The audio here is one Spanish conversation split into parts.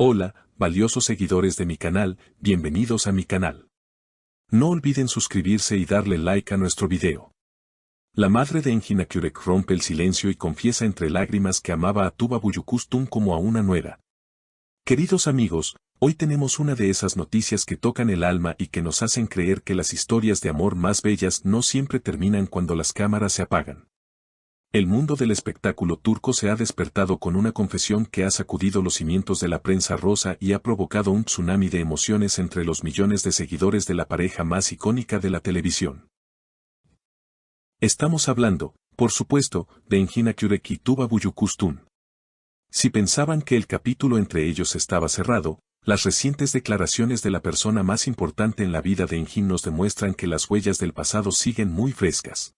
Hola, valiosos seguidores de mi canal, bienvenidos a mi canal. No olviden suscribirse y darle like a nuestro video. La madre de Engin Akyurek rompe el silencio y confiesa entre lágrimas que amaba a Tuba Büyüküstün como a una nuera. Queridos amigos, hoy tenemos una de esas noticias que tocan el alma y que nos hacen creer que las historias de amor más bellas no siempre terminan cuando las cámaras se apagan. El mundo del espectáculo turco se ha despertado con una confesión que ha sacudido los cimientos de la prensa rosa y ha provocado un tsunami de emociones entre los millones de seguidores de la pareja más icónica de la televisión. Estamos hablando, por supuesto, de Engin Akyurek y Tuba Büyüküstün. Si pensaban que el capítulo entre ellos estaba cerrado, las recientes declaraciones de la persona más importante en la vida de Engin nos demuestran que las huellas del pasado siguen muy frescas.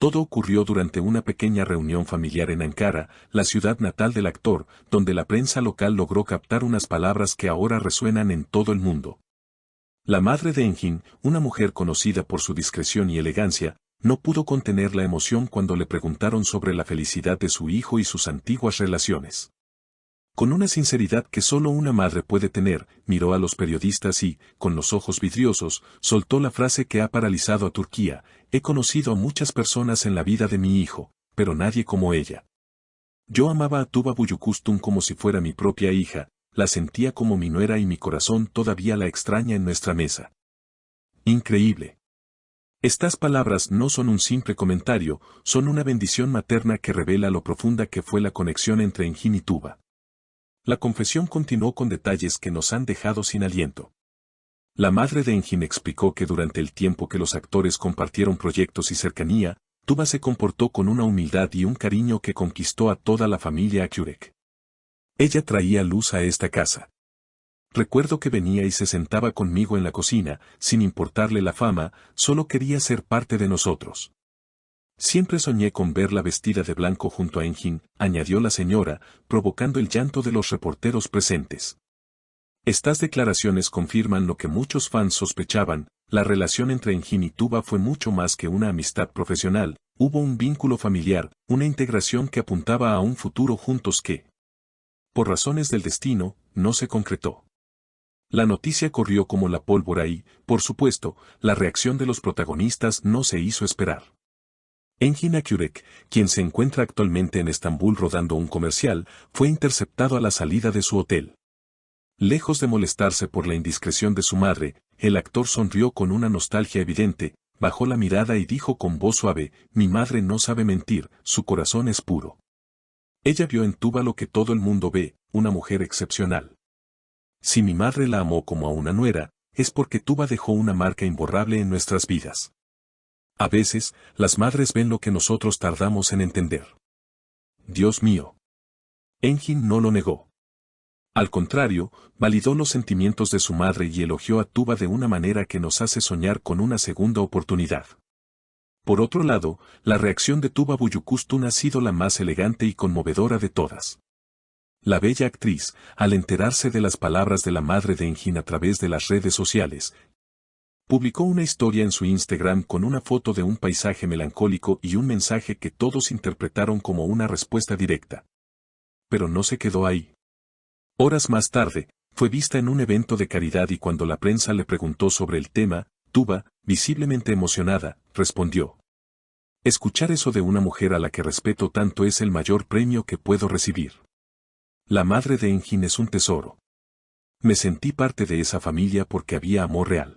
Todo ocurrió durante una pequeña reunión familiar en Ankara, la ciudad natal del actor, donde la prensa local logró captar unas palabras que ahora resuenan en todo el mundo. La madre de Engin, una mujer conocida por su discreción y elegancia, no pudo contener la emoción cuando le preguntaron sobre la felicidad de su hijo y sus antiguas relaciones. Con una sinceridad que solo una madre puede tener, miró a los periodistas y, con los ojos vidriosos, soltó la frase que ha paralizado a Turquía: he conocido a muchas personas en la vida de mi hijo, pero nadie como ella. Yo amaba a Tuba Büyüküstün como si fuera mi propia hija, la sentía como mi nuera y mi corazón todavía la extraña en nuestra mesa. Increíble. Estas palabras no son un simple comentario, son una bendición materna que revela lo profunda que fue la conexión entre Engin y Tuba. La confesión continuó con detalles que nos han dejado sin aliento. La madre de Engin explicó que durante el tiempo que los actores compartieron proyectos y cercanía, Tuba se comportó con una humildad y un cariño que conquistó a toda la familia Akyurek. Ella traía luz a esta casa. Recuerdo que venía y se sentaba conmigo en la cocina, sin importarle la fama, solo quería ser parte de nosotros. Siempre soñé con verla vestida de blanco junto a Engin, añadió la señora, provocando el llanto de los reporteros presentes. Estas declaraciones confirman lo que muchos fans sospechaban: la relación entre Engin y Tuba fue mucho más que una amistad profesional, hubo un vínculo familiar, una integración que apuntaba a un futuro juntos que, por razones del destino, no se concretó. La noticia corrió como la pólvora y, por supuesto, la reacción de los protagonistas no se hizo esperar. Engin Akyurek, quien se encuentra actualmente en Estambul rodando un comercial, fue interceptado a la salida de su hotel. Lejos de molestarse por la indiscreción de su madre, el actor sonrió con una nostalgia evidente, bajó la mirada y dijo con voz suave: mi madre no sabe mentir, su corazón es puro. Ella vio en Tuba lo que todo el mundo ve, una mujer excepcional. Si mi madre la amó como a una nuera, es porque Tuba dejó una marca imborrable en nuestras vidas. A veces, las madres ven lo que nosotros tardamos en entender. Dios mío. Engin no lo negó. Al contrario, validó los sentimientos de su madre y elogió a Tuba de una manera que nos hace soñar con una segunda oportunidad. Por otro lado, la reacción de Tuba Büyüküstün ha sido la más elegante y conmovedora de todas. La bella actriz, al enterarse de las palabras de la madre de Engin a través de las redes sociales, publicó una historia en su Instagram con una foto de un paisaje melancólico y un mensaje que todos interpretaron como una respuesta directa. Pero no se quedó ahí. Horas más tarde, fue vista en un evento de caridad y cuando la prensa le preguntó sobre el tema, Tuba, visiblemente emocionada, respondió: escuchar eso de una mujer a la que respeto tanto es el mayor premio que puedo recibir. La madre de Engin es un tesoro. Me sentí parte de esa familia porque había amor real.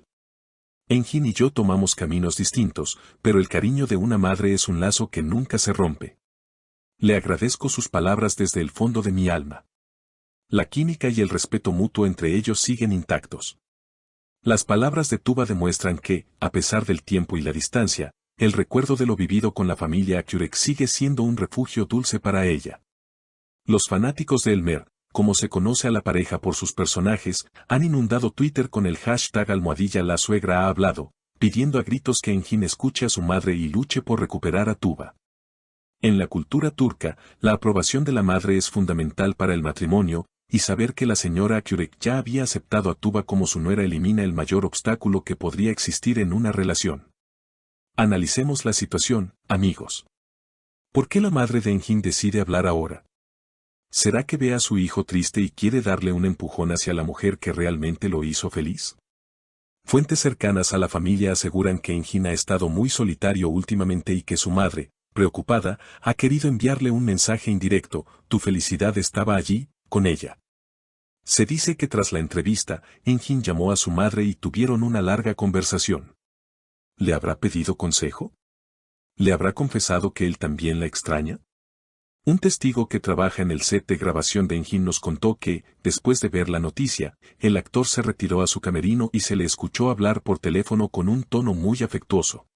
Engin y yo tomamos caminos distintos, pero el cariño de una madre es un lazo que nunca se rompe. Le agradezco sus palabras desde el fondo de mi alma. La química y el respeto mutuo entre ellos siguen intactos. Las palabras de Tuba demuestran que, a pesar del tiempo y la distancia, el recuerdo de lo vivido con la familia Akyurek sigue siendo un refugio dulce para ella. Los fanáticos de Elmer, como se conoce a la pareja por sus personajes, han inundado Twitter con el hashtag #la suegra ha hablado, pidiendo a gritos que Engin escuche a su madre y luche por recuperar a Tuba. En la cultura turca, la aprobación de la madre es fundamental para el matrimonio, y saber que la señora Akyurek ya había aceptado a Tuba como su nuera elimina el mayor obstáculo que podría existir en una relación. Analicemos la situación, amigos. ¿Por qué la madre de Engin decide hablar ahora? ¿Será que ve a su hijo triste y quiere darle un empujón hacia la mujer que realmente lo hizo feliz? Fuentes cercanas a la familia aseguran que Engin ha estado muy solitario últimamente y que su madre, preocupada, ha querido enviarle un mensaje indirecto: tu felicidad estaba allí, con ella. Se dice que tras la entrevista, Engin llamó a su madre y tuvieron una larga conversación. ¿Le habrá pedido consejo? ¿Le habrá confesado que él también la extraña? Un testigo que trabaja en el set de grabación de Engin nos contó que, después de ver la noticia, el actor se retiró a su camerino y se le escuchó hablar por teléfono con un tono muy afectuoso.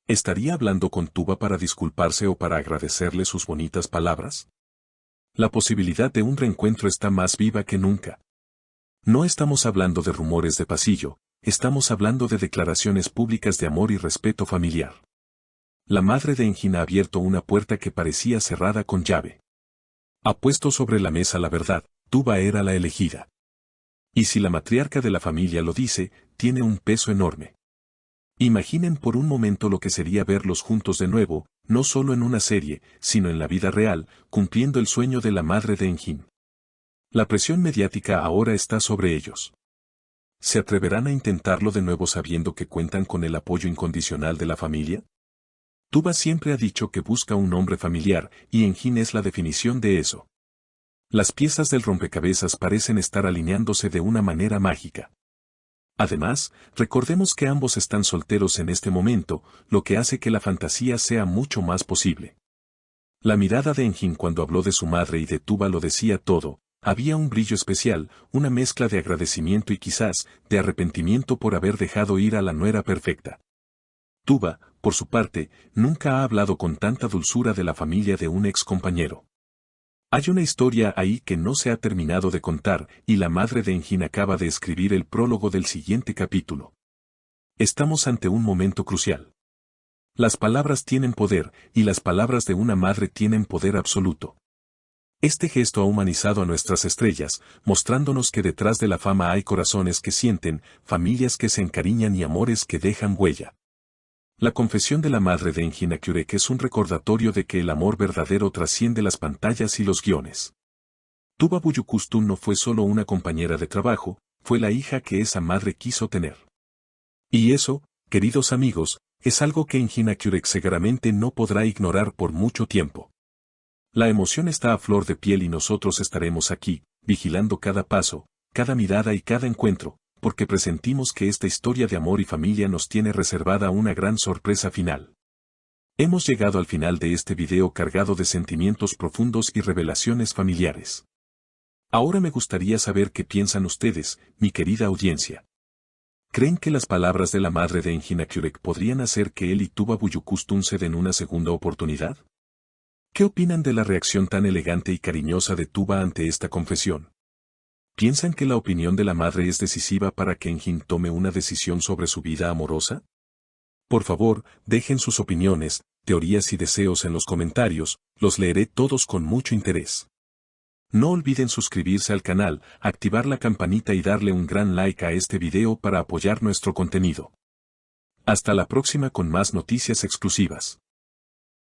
¿Estaría hablando con Tuba para disculparse o para agradecerle sus bonitas palabras? La posibilidad de un reencuentro está más viva que nunca. No estamos hablando de rumores de pasillo, estamos hablando de declaraciones públicas de amor y respeto familiar. La madre de Engin ha abierto una puerta que parecía cerrada con llave. Ha puesto sobre la mesa la verdad: Tuba era la elegida. Y si la matriarca de la familia lo dice, tiene un peso enorme. Imaginen por un momento lo que sería verlos juntos de nuevo, no solo en una serie, sino en la vida real, cumpliendo el sueño de la madre de Engin. La presión mediática ahora está sobre ellos. ¿Se atreverán a intentarlo de nuevo sabiendo que cuentan con el apoyo incondicional de la familia? Tuba siempre ha dicho que busca un hombre familiar, y Engin es la definición de eso. Las piezas del rompecabezas parecen estar alineándose de una manera mágica. Además, recordemos que ambos están solteros en este momento, lo que hace que la fantasía sea mucho más posible. La mirada de Engin cuando habló de su madre y de Tuba lo decía todo: había un brillo especial, una mezcla de agradecimiento y quizás, de arrepentimiento por haber dejado ir a la nuera perfecta. Tuba, por su parte, nunca ha hablado con tanta dulzura de la familia de un ex compañero. Hay una historia ahí que no se ha terminado de contar, y la madre de Engin acaba de escribir el prólogo del siguiente capítulo. Estamos ante un momento crucial. Las palabras tienen poder, y las palabras de una madre tienen poder absoluto. Este gesto ha humanizado a nuestras estrellas, mostrándonos que detrás de la fama hay corazones que sienten, familias que se encariñan y amores que dejan huella. La confesión de la madre de Engin Akyurek es un recordatorio de que el amor verdadero trasciende las pantallas y los guiones. Tuba Büyüküstün no fue solo una compañera de trabajo, fue la hija que esa madre quiso tener. Y eso, queridos amigos, es algo que Engin Akyurek seguramente no podrá ignorar por mucho tiempo. La emoción está a flor de piel y nosotros estaremos aquí, vigilando cada paso, cada mirada y cada encuentro, porque presentimos que esta historia de amor y familia nos tiene reservada una gran sorpresa final. Hemos llegado al final de este video cargado de sentimientos profundos y revelaciones familiares. Ahora me gustaría saber qué piensan ustedes, mi querida audiencia. ¿Creen que las palabras de la madre de Engin Akyurek podrían hacer que él y Tuba Büyüküstün se den una segunda oportunidad? ¿Qué opinan de la reacción tan elegante y cariñosa de Tuba ante esta confesión? ¿Piensan que la opinión de la madre es decisiva para que Engin tome una decisión sobre su vida amorosa? Por favor, dejen sus opiniones, teorías y deseos en los comentarios, los leeré todos con mucho interés. No olviden suscribirse al canal, activar la campanita y darle un gran like a este video para apoyar nuestro contenido. Hasta la próxima con más noticias exclusivas.